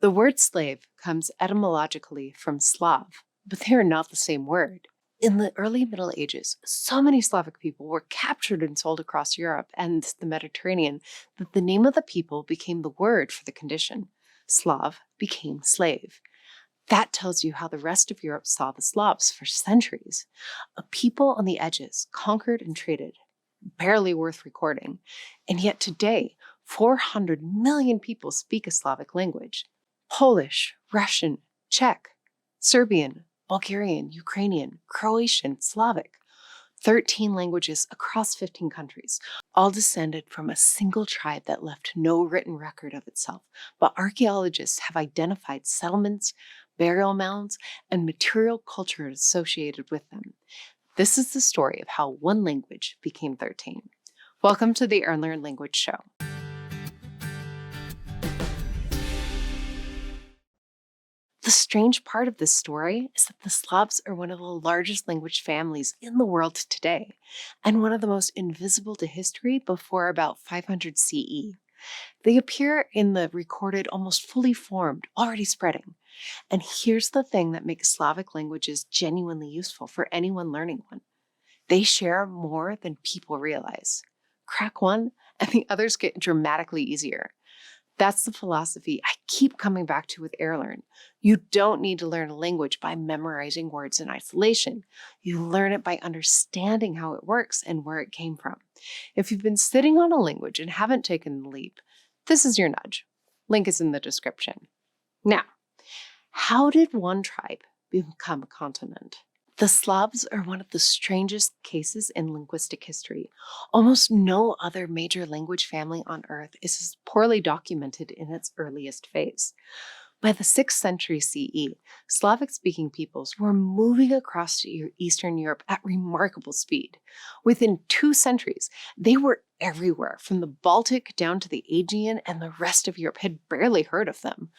The word slave comes etymologically from Slav, but they are not the same word. In the early Middle Ages, so many Slavic people were captured and sold across Europe and the Mediterranean that the name of the people became the word for the condition. Slav became slave. That tells you how the rest of Europe saw the Slavs for centuries. A people on the edges, conquered and traded, barely worth recording. And yet today, 400 million people speak a Slavic language. Polish, Russian, Czech, Serbian, Bulgarian, Ukrainian, Croatian, Slavic. 13 languages across 15 countries, all descended from a single tribe that left no written record of itself. But archaeologists have identified settlements, burial mounds, and material culture associated with them. This is the story of how one language became 13. Welcome to the Learn Language Show. The strange part of this story is that the Slavs are one of the largest language families in the world today, and one of the most invisible to history before about 500 CE. They appear in the recorded, almost fully formed, already spreading. And here's the thing that makes Slavic languages genuinely useful for anyone learning one. They share more than people realize. Crack one, and the others get dramatically easier. That's the philosophy I keep coming back to with AirLearn. You don't need to learn a language by memorizing words in isolation. You learn it by understanding how it works and where it came from. If you've been sitting on a language and haven't taken the leap, this is your nudge. Link is in the description. Now, how did one tribe become a continent? The Slavs are one of the strangest cases in linguistic history. Almost no other major language family on Earth is as poorly documented in its earliest phase. By the 6th century CE, Slavic-speaking peoples were moving across Eastern Europe at remarkable speed. Within 2 centuries, they were everywhere, from the Baltic down to the Aegean, and the rest of Europe had barely heard of them.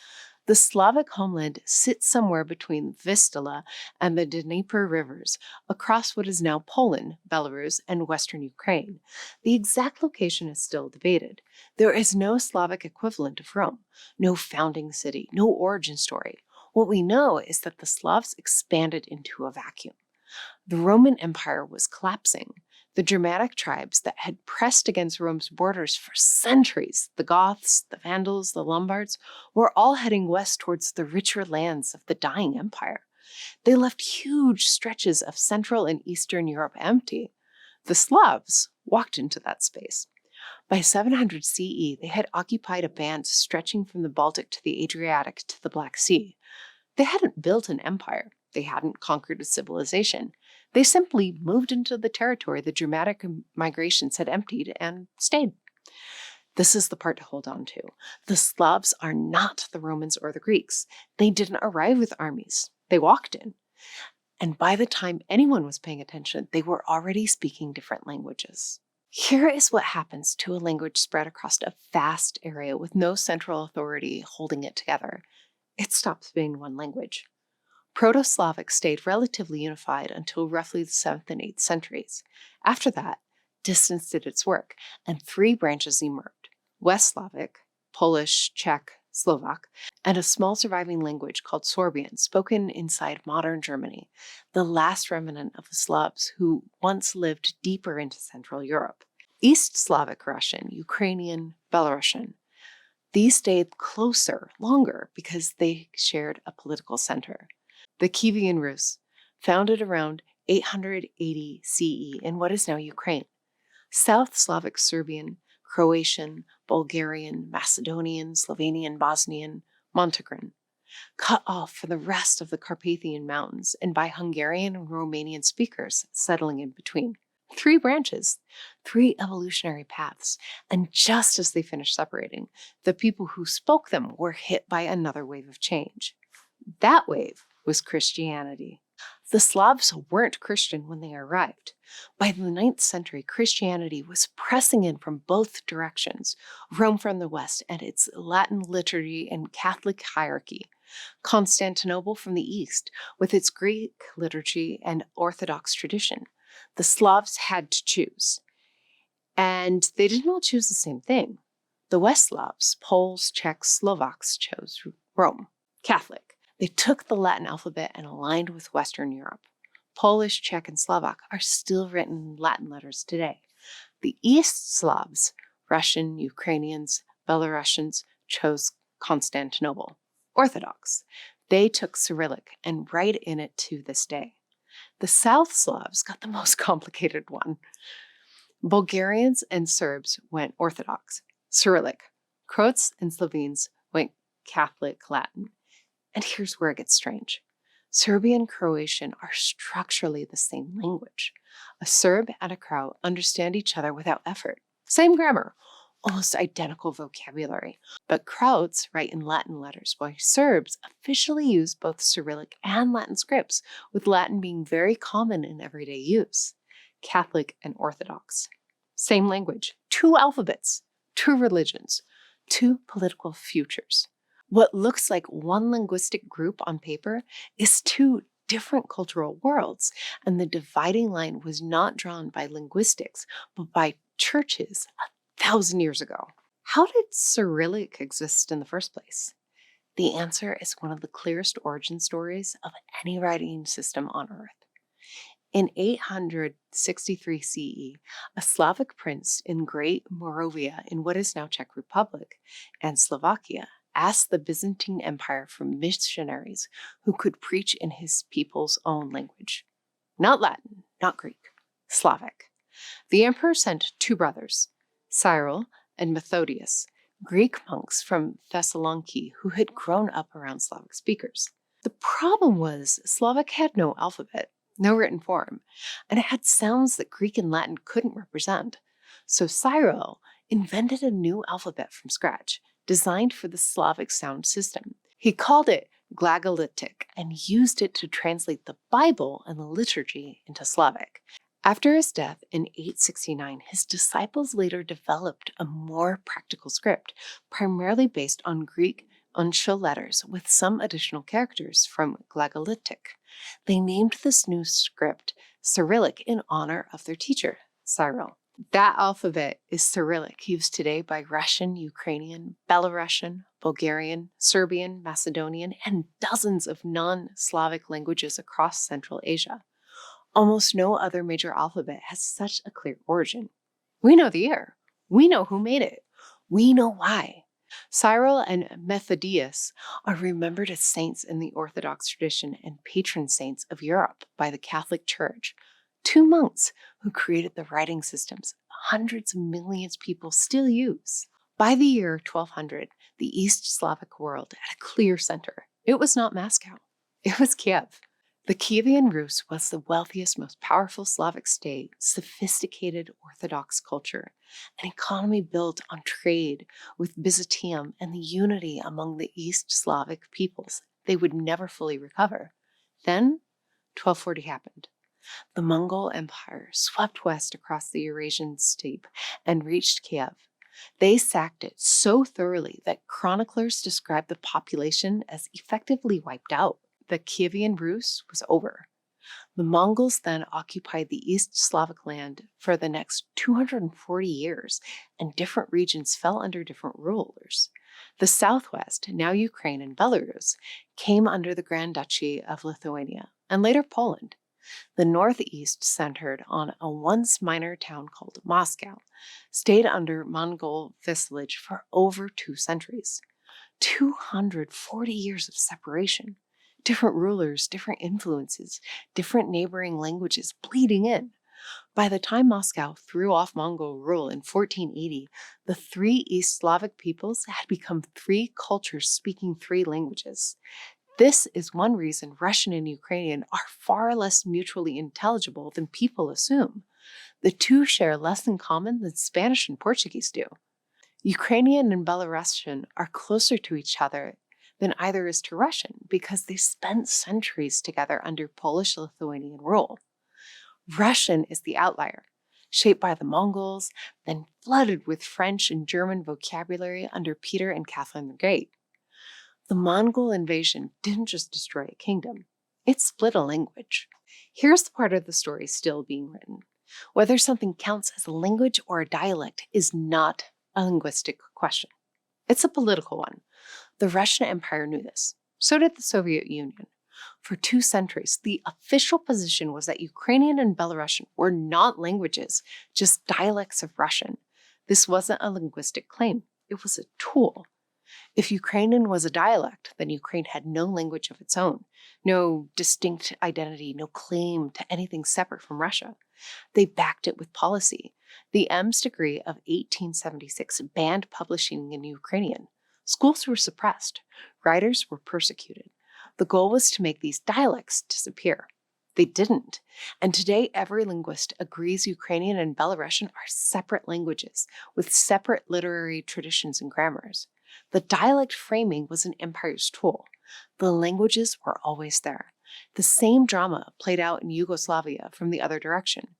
The Slavic homeland sits somewhere between Vistula and the Dnieper rivers, across what is now Poland, Belarus, and western Ukraine. The exact location is still debated. There is no Slavic equivalent of Rome, no founding city, no origin story. What we know is that the Slavs expanded into a vacuum. The Roman Empire was collapsing. The Germanic tribes that had pressed against Rome's borders for centuries, the Goths, the Vandals, the Lombards, were all heading west towards the richer lands of the dying empire. They left huge stretches of Central and Eastern Europe empty. The Slavs walked into that space. By 700 CE, they had occupied a band stretching from the Baltic to the Adriatic to the Black Sea. They hadn't built an empire. They hadn't conquered a civilization. They simply moved into the territory the Germanic migrations had emptied and stayed. This is the part to hold on to. The Slavs are not the Romans or the Greeks. They didn't arrive with armies. They walked in. And by the time anyone was paying attention, they were already speaking different languages. Here is what happens to a language spread across a vast area with no central authority holding it together. It stops being one language. Proto-Slavic stayed relatively unified until roughly the 7th and 8th centuries. After that, distance did its work, and 3 branches emerged: West Slavic, Polish, Czech, Slovak, and a small surviving language called Sorbian, spoken inside modern Germany, the last remnant of the Slavs who once lived deeper into Central Europe. East Slavic Russian, Ukrainian, Belarusian. These stayed closer, longer, because they shared a political center. The Kievan Rus, founded around 880 CE in what is now Ukraine. South Slavic Serbian, Croatian, Bulgarian, Macedonian, Slovenian, Bosnian, Montenegrin, cut off from the rest of the Carpathian Mountains and by Hungarian and Romanian speakers settling in between. 3 branches, 3 evolutionary paths, and just as they finished separating, the people who spoke them were hit by another wave of change. That wave was Christianity. The Slavs weren't Christian when they arrived. By the 9th century, Christianity was pressing in from both directions: Rome from the west and its Latin liturgy and Catholic hierarchy, Constantinople from the east with its Greek liturgy and Orthodox tradition. The Slavs had to choose. And they didn't all choose the same thing. The West Slavs, Poles, Czechs, Slovaks, chose Rome, Catholic. They took the Latin alphabet and aligned with Western Europe. Polish, Czech, and Slovak are still written in Latin letters today. The East Slavs, Russian, Ukrainians, Belarusians, chose Constantinople, Orthodox. They took Cyrillic and write in it to this day. The South Slavs got the most complicated one. Bulgarians and Serbs went Orthodox, Cyrillic. Croats and Slovenes went Catholic Latin. And here's where it gets strange. Serbian and Croatian are structurally the same language. A Serb and a Croat understand each other without effort. Same grammar, almost identical vocabulary. But Croats write in Latin letters, while Serbs officially use both Cyrillic and Latin scripts, with Latin being very common in everyday use. Catholic and Orthodox. Same language, 2 alphabets, 2 religions, 2 political futures. What looks like one linguistic group on paper is 2 different cultural worlds, and the dividing line was not drawn by linguistics, but by churches 1,000 years ago. How did Cyrillic exist in the first place? The answer is one of the clearest origin stories of any writing system on Earth. In 863 CE, a Slavic prince in Great Moravia in what is now Czech Republic and Slovakia asked the Byzantine Empire for missionaries who could preach in his people's own language. Not Latin, not Greek, Slavic. The emperor sent 2 brothers, Cyril and Methodius, Greek monks from Thessaloniki who had grown up around Slavic speakers. The problem was Slavic had no alphabet, no written form, and it had sounds that Greek and Latin couldn't represent. So Cyril invented a new alphabet from scratch, designed for the Slavic sound system. He called it Glagolitic and used it to translate the Bible and the liturgy into Slavic. After his death in 869, his disciples later developed a more practical script, primarily based on Greek uncial letters with some additional characters from Glagolitic. They named this new script Cyrillic in honor of their teacher, Cyril. That alphabet is Cyrillic, used today by Russian, Ukrainian, Belarusian, Bulgarian, Serbian, Macedonian, and dozens of non-Slavic languages across Central Asia. Almost no other major alphabet has such a clear origin. We know the year. We know who made it. We know why. Cyril and Methodius are remembered as saints in the Orthodox tradition and patron saints of Europe by the Catholic Church. 2 monks who created the writing systems hundreds of millions of people still use. By the year 1200, the East Slavic world had a clear center. It was not Moscow. It was Kiev. The Kievan Rus was the wealthiest, most powerful Slavic state, sophisticated Orthodox culture, an economy built on trade with Byzantium and the unity among the East Slavic peoples they would never fully recover. Then, 1240 happened. The Mongol Empire swept west across the Eurasian steppe and reached Kiev. They sacked it so thoroughly that chroniclers describe the population as effectively wiped out. The Kievan Rus was over. The Mongols then occupied the East Slavic land for the next 240 years, and different regions fell under different rulers. The southwest, now Ukraine and Belarus, came under the Grand Duchy of Lithuania, and later Poland. The northeast centered on a once minor town called Moscow, stayed under Mongol vassalage for over 2 centuries. 240 years of separation. Different rulers, different influences, different neighboring languages bleeding in. By the time Moscow threw off Mongol rule in 1480, the 3 East Slavic peoples had become 3 cultures speaking 3 languages. This is one reason Russian and Ukrainian are far less mutually intelligible than people assume. The 2 share less in common than Spanish and Portuguese do. Ukrainian and Belarusian are closer to each other than either is to Russian because they spent centuries together under Polish-Lithuanian rule. Russian is the outlier, shaped by the Mongols, then flooded with French and German vocabulary under Peter and Catherine the Great. The Mongol invasion didn't just destroy a kingdom, it split a language. Here's the part of the story still being written. Whether something counts as a language or a dialect is not a linguistic question. It's a political one. The Russian Empire knew this. So did the Soviet Union. For 2 centuries, the official position was that Ukrainian and Belarusian were not languages, just dialects of Russian. This wasn't a linguistic claim. It was a tool. If Ukrainian was a dialect, then Ukraine had no language of its own, no distinct identity, no claim to anything separate from Russia. They backed it with policy. The Ems decree of 1876 banned publishing in Ukrainian. Schools were suppressed. Writers were persecuted. The goal was to make these dialects disappear. They didn't. And today, every linguist agrees Ukrainian and Belarusian are separate languages with separate literary traditions and grammars. The dialect framing was an empire's tool. The languages were always there. The same drama played out in Yugoslavia from the other direction.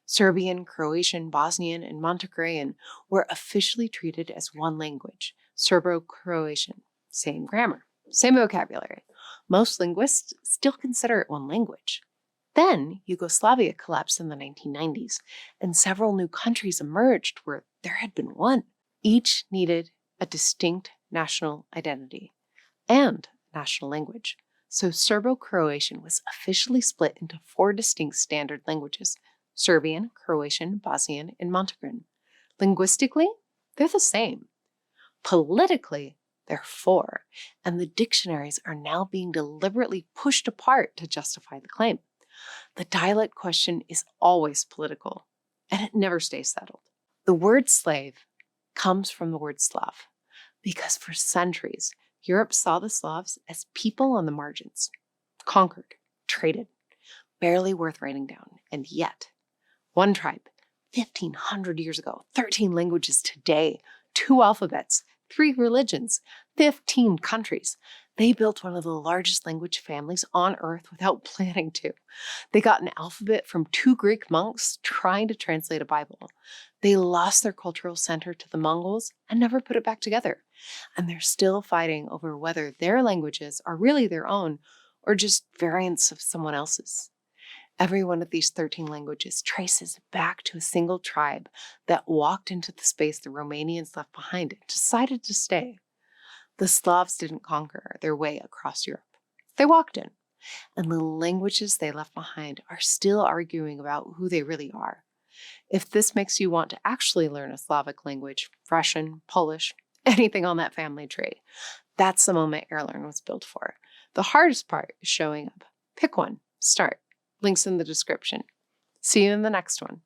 Serbian, Croatian, Bosnian, and Montenegrin were officially treated as one language, Serbo-Croatian. Same grammar, same vocabulary. Most linguists still consider it one language. Then Yugoslavia collapsed in the 1990s, and several new countries emerged where there had been one. Each needed a distinct national identity and national language. So Serbo-Croatian was officially split into 4 distinct standard languages: Serbian, Croatian, Bosnian, and Montenegrin. Linguistically, they're the same. Politically, they're 4, and the dictionaries are now being deliberately pushed apart to justify the claim. The dialect question is always political, and it never stays settled. The word slave comes from the word Slav, because for centuries, Europe saw the Slavs as people on the margins, conquered, traded, barely worth writing down, and yet, one tribe, 1,500 years ago, 13 languages today, 2 alphabets, 3 religions, 15 countries. They built one of the largest language families on Earth without planning to. They got an alphabet from 2 Greek monks trying to translate a Bible. They lost their cultural center to the Mongols and never put it back together. And they're still fighting over whether their languages are really their own or just variants of someone else's. Every one of these 13 languages traces back to a single tribe that walked into the space the Romanians left behind and decided to stay. The Slavs didn't conquer their way across Europe. They walked in, and the languages they left behind are still arguing about who they really are. If this makes you want to actually learn a Slavic language, Russian, Polish, anything on that family tree, that's the moment AirLearn was built for. The hardest part is showing up. Pick one. Start. Links in the description. See you in the next one.